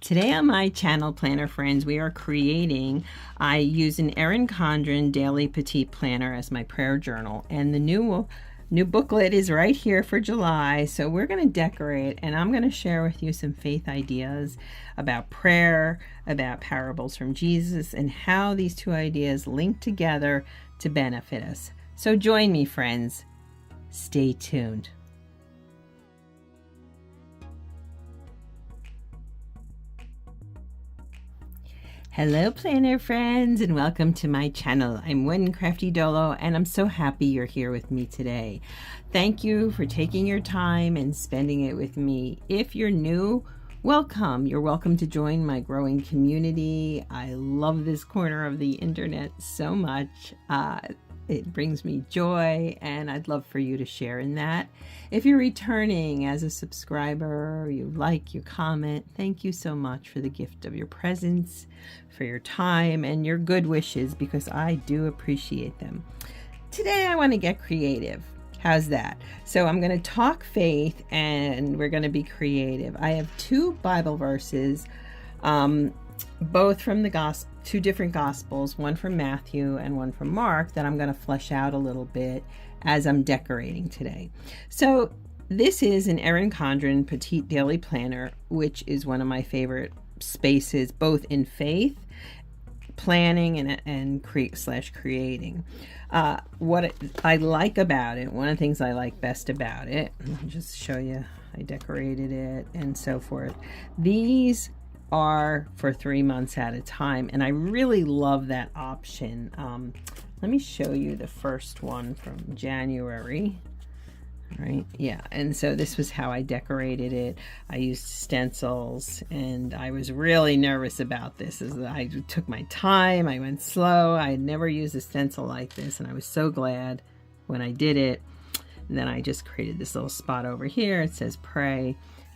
Today on my channel, Planner Friends, we are creating, I use an Erin Condren Daily Petite Planner as my prayer journal, and the new booklet is right here for July. So we're going to decorate, and I'm going to share with you some faith ideas about prayer, about parables from Jesus, and how these two ideas link together to benefit us. So join me, friends. Stay tuned. Hello planner friends, and welcome to my channel. I'm One Crafty Dolo, and I'm so happy you're here with me today. Thank you for taking your time and spending it with me. If you're new, welcome. You're welcome to join my growing community. I love this corner of the internet so much. It brings me joy, and I'd love for you to share in that. If you're returning as a subscriber, you like, you comment, thank you so much for the gift of your presence, for your time, and your good wishes, because I do appreciate them. Today I want to get creative. How's that? So I'm going to talk faith, and we're going to be creative. I have two Bible verses, both from the two different Gospels, one from Matthew and one from Mark, that I'm going to flesh out a little bit as I'm decorating today. So this is an Erin Condren Petite Daily Planner, which is one of my favorite spaces, both in faith, planning, and creating. What I like about it, one of the things I like best about it, I'll just show you, I decorated it and so forth. These are for 3 months at a time, and I really love that option. Let me show you the first one from January. All right, yeah, and so this was how I decorated it. I used stencils, and I was really nervous about this. I took my time, I went slow. I had never used a stencil like this, and I was so glad when I did it. And then I just created this little spot over here. It says pray.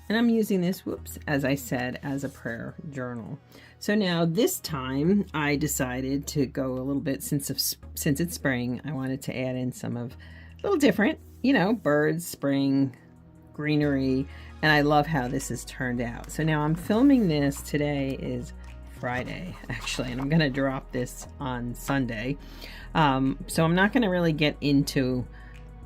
And I'm using this, as I said, as a prayer journal. So now this time I decided to go a little bit, since it's spring, I wanted to add in some of a little different, birds, spring, greenery, and I love how this has turned out. So now I'm filming this. Today is Friday, actually, and I'm going to drop this on Sunday. So I'm not going to really get into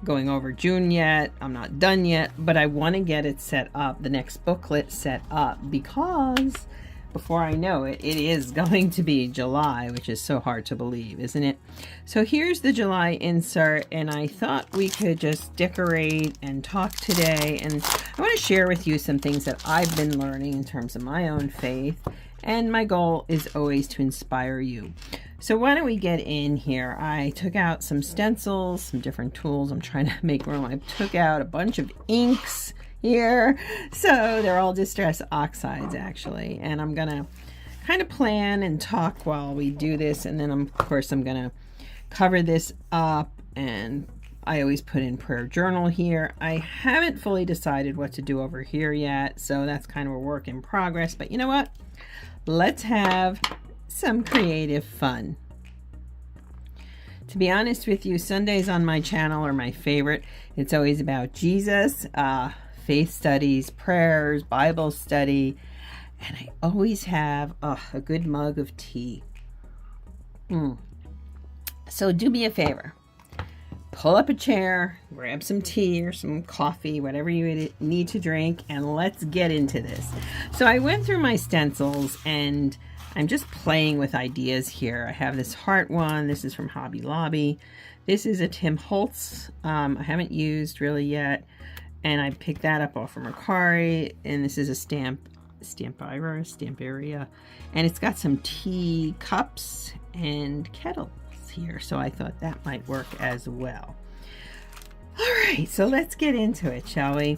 going over June yet. I'm not done yet, but I want to get it set up, the next booklet set up, because before I know it, it is going to be July, which is so hard to believe, isn't it? So here's the July insert, and I thought we could just decorate and talk today, and I want to share with you some things that I've been learning in terms of my own faith, and my goal is always to inspire you. So why don't we get in here? I took out some stencils, some different tools. I'm trying to make room. I took out a bunch of inks here. So they're all Distress Oxides, actually. And I'm going to kind of plan and talk while we do this. And then, of course, I'm going to cover this up. And I always put in prayer journal here. I haven't fully decided what to do over here yet. So that's kind of a work in progress. But you know what? Let's have some creative fun. To be honest with you, Sundays on my channel are my favorite. It's always about Jesus, faith studies, prayers, Bible study, and I always have a good mug of tea. So do me a favor. Pull up a chair, grab some tea or some coffee, whatever you need to drink, and let's get into this. So I went through my stencils, and I'm just playing with ideas here. I have this heart one. This is from Hobby Lobby. This is a Tim Holtz. I haven't used really yet, and I picked that up off from Mercari. And this is a Stamperia, and it's got some tea cups and kettles here, so I thought that might work as well. All right, so let's get into it, shall we?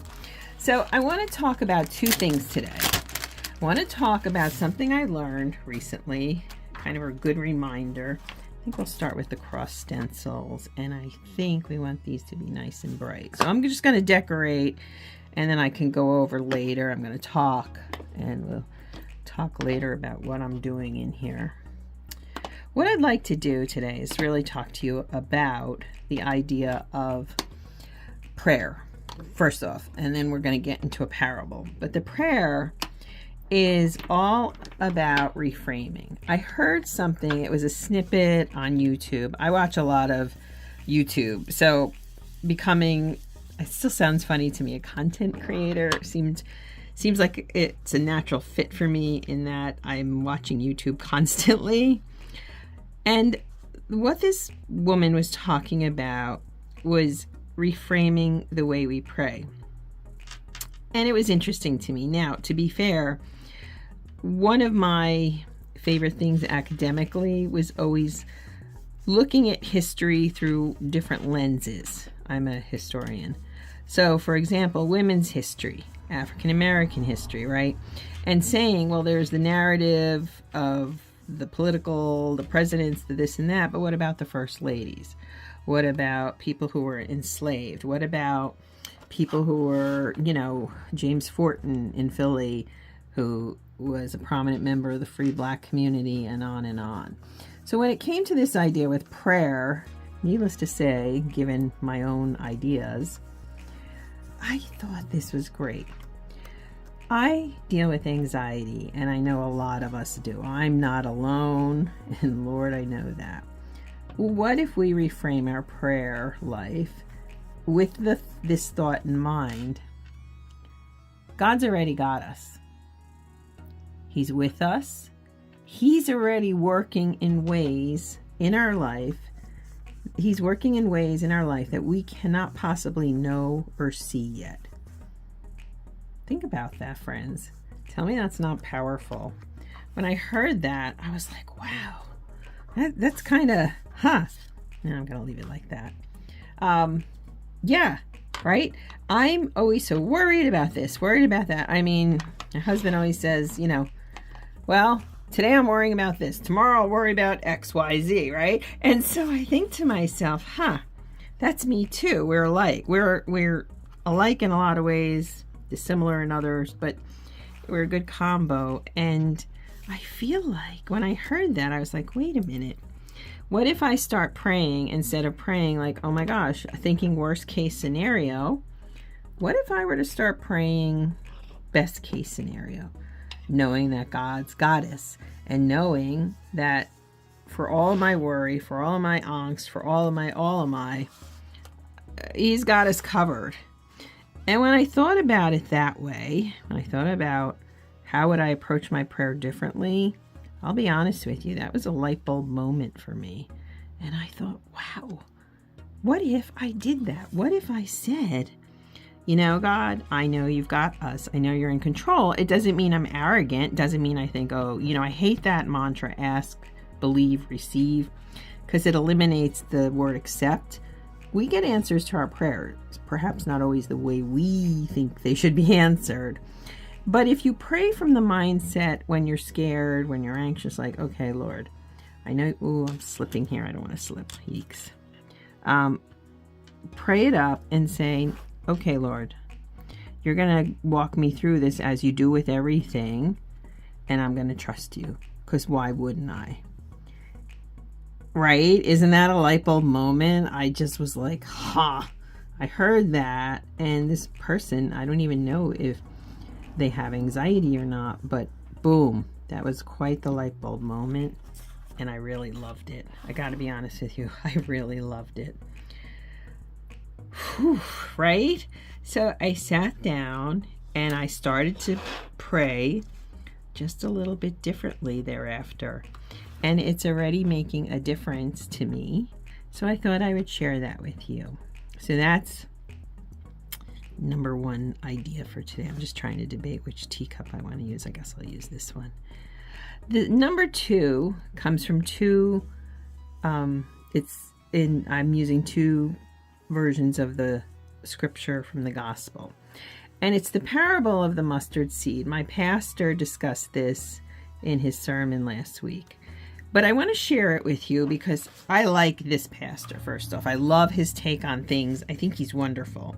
So I want to talk about two things today. I want to talk about something I learned recently, kind of a good reminder. I think we'll start with the cross stencils, and I think we want these to be nice and bright. So I'm just going to decorate, and then I can go over later. I'm going to talk, and we'll talk later about what I'm doing in here. What I'd like to do today is really talk to you about the idea of prayer, first off, and then we're going to get into a parable. But the prayer is all about reframing. I heard something, it was a snippet on YouTube. I watch a lot of YouTube, so becoming, it still sounds funny to me, a content creator seems like it's a natural fit for me in that I'm watching YouTube constantly. And what this woman was talking about was reframing the way we pray. And it was interesting to me. Now, to be fair, one of my favorite things academically was always looking at history through different lenses. I'm a historian. So, for example, women's history, African American history, right? And saying, well, there's the narrative of the political, the presidents, the this and that, but what about the first ladies? What about people who were enslaved? What about people who were, James Fortin in Philly, who was a prominent member of the free black community, and on and on. So when it came to this idea with prayer, needless to say, given my own ideas, I thought this was great. I deal with anxiety, and I know a lot of us do. I'm not alone, and Lord, I know that. Well, what if we reframe our prayer life with this thought in mind? God's already got us. He's with us. He's already working in ways in our life. He's working in ways in our life that we cannot possibly know or see yet. Think about that, friends. Tell me that's not powerful. When I heard that, I was like, wow, that's kind of, No, I'm going to leave it like that. Yeah, right? I'm always so worried about this, worried about that. I mean, my husband always says, well, today I'm worrying about this. Tomorrow I'll worry about X, Y, Z, right? And so I think to myself, that's me too. We're alike. We're alike in a lot of ways, dissimilar in others, but we're a good combo. And I feel like when I heard that, I was like, wait a minute. What if I start praying instead of praying like, oh my gosh, thinking worst case scenario? What if I were to start praying best case scenario? Knowing that God's got us, and knowing that for all of my worry, for all of my angst, for all of my, He's got us covered. And when I thought about it that way, when I thought about how would I approach my prayer differently, I'll be honest with you, that was a light bulb moment for me. And I thought, wow, what if I did that? What if I said, God, I know you've got us. I know you're in control. It doesn't mean I'm arrogant. Doesn't mean I think, I hate that mantra, ask, believe, receive, because it eliminates the word accept. We get answers to our prayers, perhaps not always the way we think they should be answered. But if you pray from the mindset when you're scared, when you're anxious, like, okay, Lord, I know, I'm slipping here. I don't want to slip. Yeeks. Pray it up and say, okay, Lord, you're going to walk me through this as you do with everything, and I'm going to trust you, because why wouldn't I? Right? Isn't that a light bulb moment? I just was like, I heard that, and this person, I don't even know if they have anxiety or not, but boom, that was quite the light bulb moment, and I really loved it. I got to be honest with you, I really loved it. Whew, right? So I sat down and I started to pray just a little bit differently thereafter. And it's already making a difference to me. So I thought I would share that with you. So that's number one idea for today. I'm just trying to debate which teacup I want to use. I guess I'll use this one. The number two comes from I'm using two versions of the scripture from the gospel. And it's the parable of the mustard seed. My pastor discussed this in his sermon last week. But I want to share it with you because I like this pastor, first off. I love his take on things. I think he's wonderful.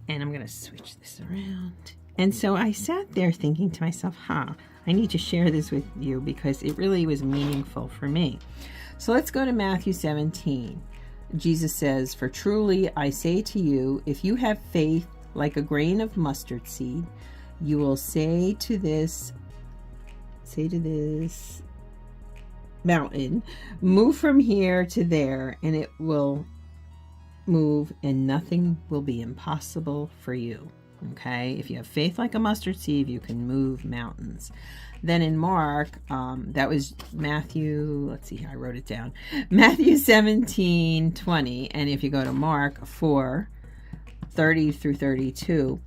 And I'm going to switch this around. And so I sat there thinking to myself, I need to share this with you because it really was meaningful for me. So let's go to Matthew 17. Jesus says, "For truly I say to you, if you have faith like a grain of mustard seed, You will say to this mountain, move from here to there, and it will move, and nothing will be impossible for you. Okay, if you have faith like a mustard seed, you can move mountains. Then in Mark, that was Matthew, let's see, I wrote it down, Matthew 17:20, and if you go to Mark 4:30 through 32,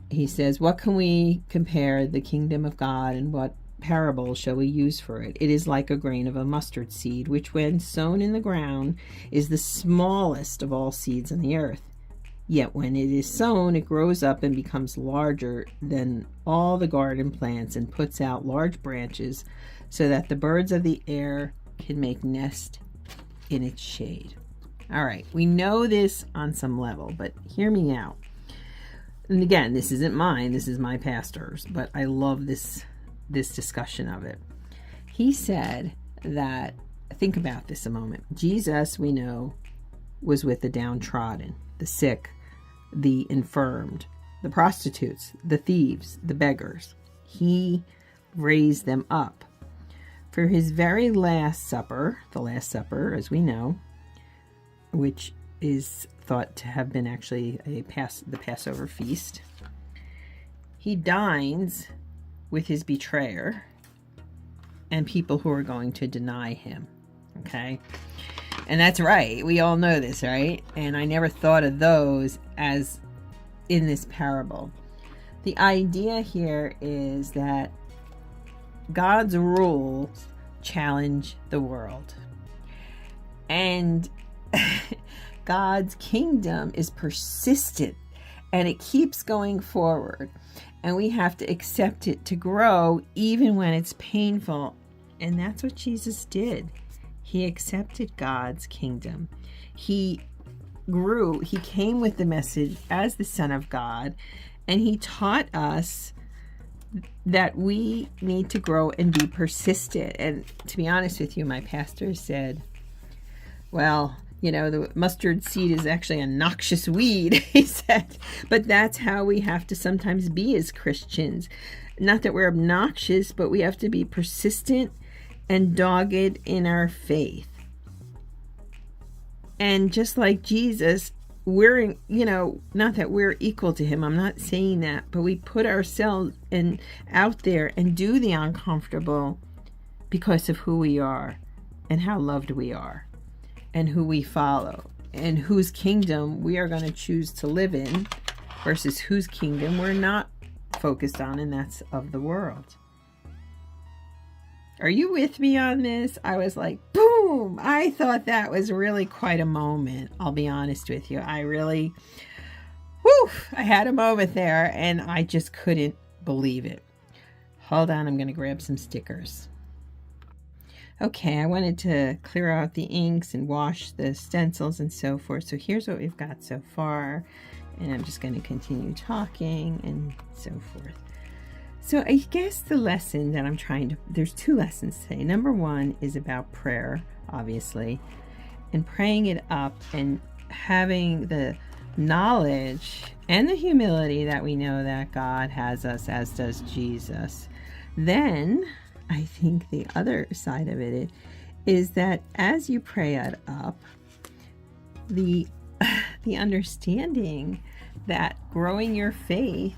he says, what can we compare the kingdom of God, and what parable shall we use for it? It is like a grain of a mustard seed, which when sown in the ground is the smallest of all seeds in the earth. Yet when it is sown, it grows up and becomes larger than all the garden plants and puts out large branches so that the birds of the air can make nest in its shade. All right, we know this on some level, but hear me out. And again, this isn't mine, this is my pastor's, but I love this discussion of it. He said that, think about this a moment. Jesus, we know, was with the downtrodden, the sick, the infirmed, the prostitutes, the thieves, the beggars. He raised them up. For his very last supper, the Last Supper, as we know, which is thought to have been actually the Passover feast, he dines with his betrayer and people who are going to deny him. Okay? And that's right. We all know this, right? And I never thought of those as in this parable. The idea here is that God's rules challenge the world. And God's kingdom is persistent and it keeps going forward. And we have to accept it to grow even when it's painful. And that's what Jesus did. He accepted God's kingdom. He grew. He came with the message as the Son of God. And he taught us that we need to grow and be persistent. And to be honest with you, my pastor said, well, you know, the mustard seed is actually a noxious weed, he said. But that's how we have to sometimes be as Christians. Not that we're obnoxious, but we have to be persistent and dogged in our faith. And just like Jesus, we're, you know, not that we're equal to him, I'm not saying that, but we put ourselves out there and do the uncomfortable because of who we are and how loved we are and who we follow and whose kingdom we are going to choose to live in versus whose kingdom we're not focused on, and that's of the world. Are you with me on this? I was like, boom! I thought that was really quite a moment. I'll be honest with you. I had a moment there and I just couldn't believe it. Hold on, I'm going to grab some stickers. Okay, I wanted to clear out the inks and wash the stencils and so forth. So here's what we've got so far. And I'm just going to continue talking and so forth. So I guess the lesson that I'm there's two lessons today. Number one is about prayer, obviously, and praying it up and having the knowledge and the humility that we know that God has us, as does Jesus. Then I think the other side of it is that as you pray it up, the understanding that growing your faith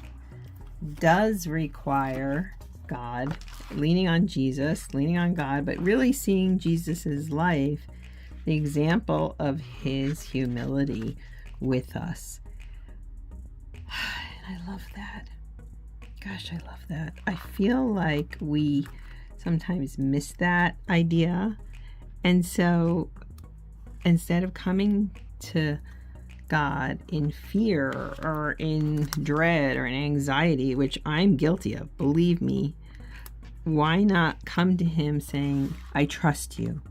does require God, leaning on Jesus, leaning on God, but really seeing Jesus's life, the example of his humility with us. And I love that. Gosh, I love that. I feel like we sometimes miss that idea. And so instead of coming to God in fear or in dread or in anxiety, which I'm guilty of, believe me, why not come to him saying, I trust you.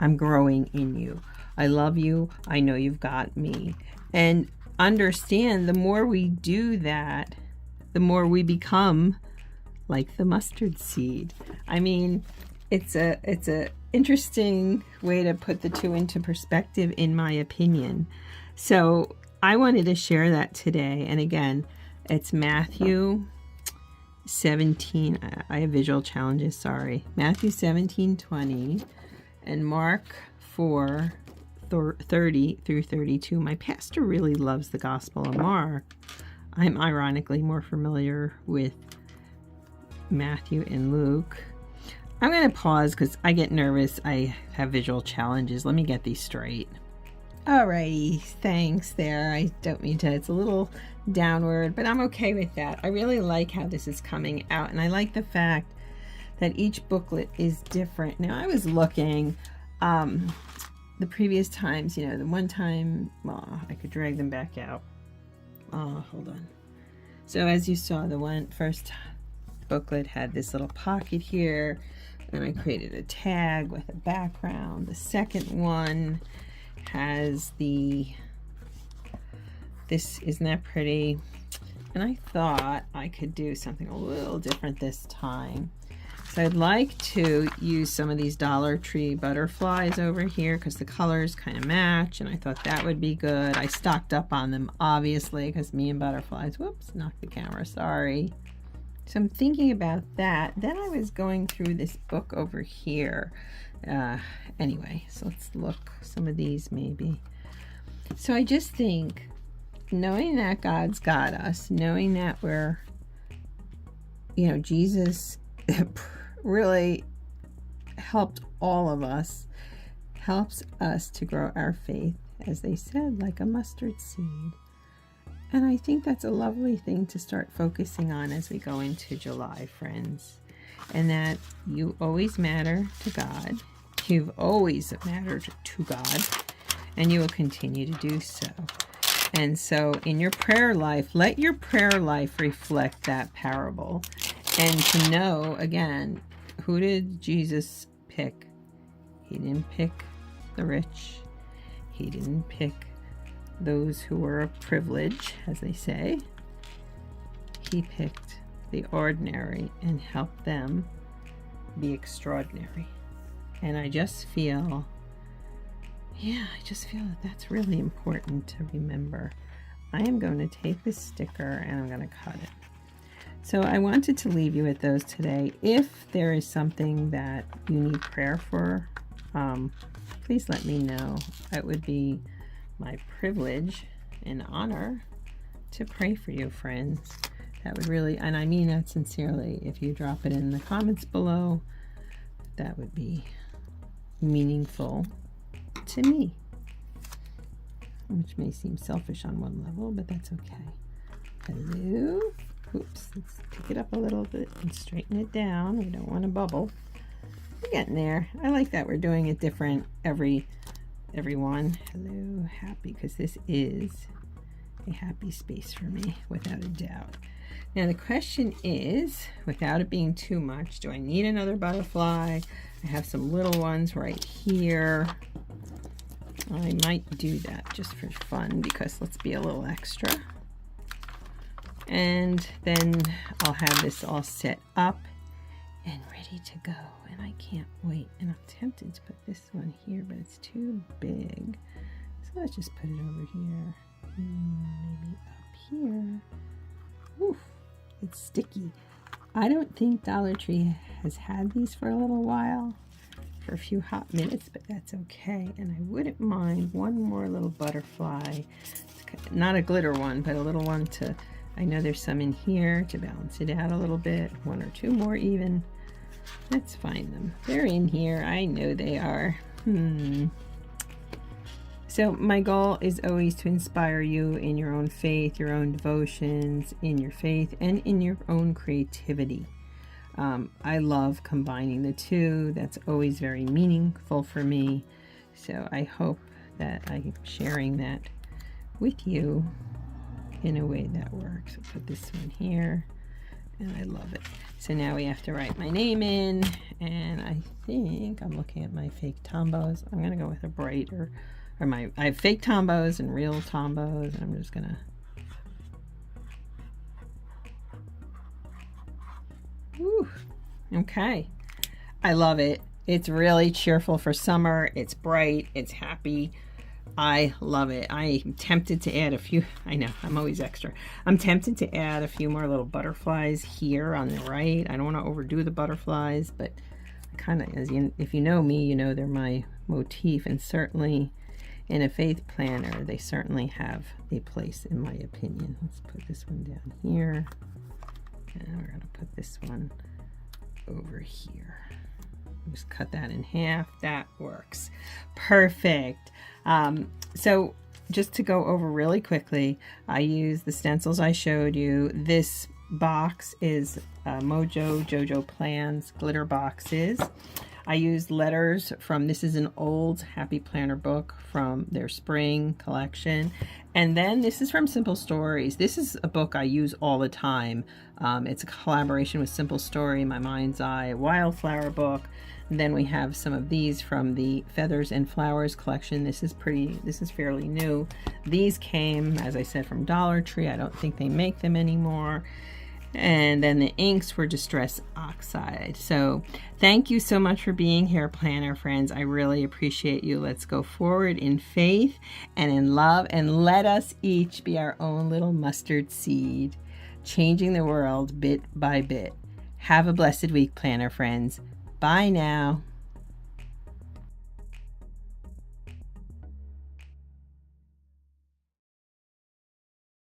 I'm growing in you. I love you. I know you've got me. And understand, the more we do that, the more we become like the mustard seed. I mean, it's a interesting way to put the two into perspective, in my opinion. So I wanted to share that today. And again, it's Matthew 17, I have visual challenges, sorry. Matthew 17:20 and Mark 4:30 through 32. My pastor really loves the Gospel of Mark. I'm ironically more familiar with Matthew and Luke. I'm going to pause because I get nervous. I have visual challenges. Let me get these straight. Alrighty, thanks there. I don't mean to, it's a little downward, but I'm okay with that. I really like how this is coming out, and I like the fact that each booklet is different. Now, I was looking the previous times, you know, the one time, well, I could drag them back out. Hold on. So as you saw, the first booklet had this little pocket here, and I created a tag with a background. The second one has this, isn't that pretty? And I thought I could do something a little different this time. So I'd like to use some of these Dollar Tree butterflies over here because the colors kind of match, and I thought that would be good. I stocked up on them, obviously, because me and butterflies. Whoops, knocked the camera, sorry. So I'm thinking about that. Then I was going through this book over here. Anyway, so let's look some of these maybe. So I just think, knowing that God's got us, knowing that we're, you know, Jesus really helped all of us, helps us to grow our faith, as they said, like a mustard seed. And I think that's a lovely thing to start focusing on as we go into July, friends. And that you always matter to God. You've always mattered to God, and you will continue to do so. And so in your prayer life, let your prayer life reflect that parable. And to know, again, who did Jesus pick? He didn't pick the rich. He didn't pick those who were of privilege, as they say. He picked the ordinary and helped them be extraordinary. And I just feel, that that's really important to remember. I am going to take this sticker and I'm going to cut it. So I wanted to leave you with those today. If there is something that you need prayer for, please let me know. It would be my privilege and honor to pray for you, friends. That would really, and I mean that sincerely, if you drop it in the comments below, that would be meaningful to me, which may seem selfish on one level, but that's okay. Hello. Oops, let's pick it up a little bit and straighten it down. We don't want to bubble. We're getting there. I like that we're doing it different everyone. Hello, happy, because this is a happy space for me, without a doubt. Now the question is, without it being too much, do I need another butterfly? I have some little ones right here. I might do that just for fun, because let's be a little extra. And then I'll have this all set up and ready to go. And I can't wait. And I'm tempted to put this one here, but it's too big. So let's just put it over here. Maybe up here. Oof, it's sticky. I don't think Dollar Tree has had these for a little while, for a few hot minutes, but that's okay. And I wouldn't mind one more little butterfly. Not a glitter one, but a little one to, I know there's some in here to balance it out a little bit. One or two more even. Let's find them. They're in here. I know they are. So my goal is always to inspire you in your own faith, your own devotions, in your faith, and in your own creativity. I love combining the two. That's always very meaningful for me. So I hope that I'm sharing that with you in a way that works. I'll put this one here, and I love it. So now we have to write my name in, and I think I'm looking at my fake Tombos. I'm gonna go with a brighter, I have fake Tombos and real Tombos, and I'm just gonna, whew, okay. I love it. It's really cheerful for summer. It's bright, it's happy. I love it. I'm tempted to add a few, I know, I'm always extra. I'm tempted to add a few more little butterflies here on the right. I don't want to overdo the butterflies, but kind of, if you know me, you know they're my motif, and certainly in a faith planner, they certainly have a place in my opinion. Let's put this one down here, and we're going to put this one over here. Just cut that in half. That works. Perfect. So just to go over really quickly, I use the stencils I showed you. This box is Mojo Jojo Plans glitter boxes. I used letters from, this is an old Happy Planner book from their spring collection. And then this is from Simple Stories. This is a book I use all the time. It's a collaboration with Simple Story, My Mind's Eye Wildflower book. And then we have some of these from the Feathers and Flowers collection. This is fairly new. These came, as I said, from Dollar Tree. I don't think they make them anymore. And then the inks were Distress Oxide. So thank you so much for being here, planner friends. I really appreciate you. Let's go forward in faith and in love, and let us each be our own little mustard seed, changing the world bit by bit. Have a blessed week, planner friends. Bye now.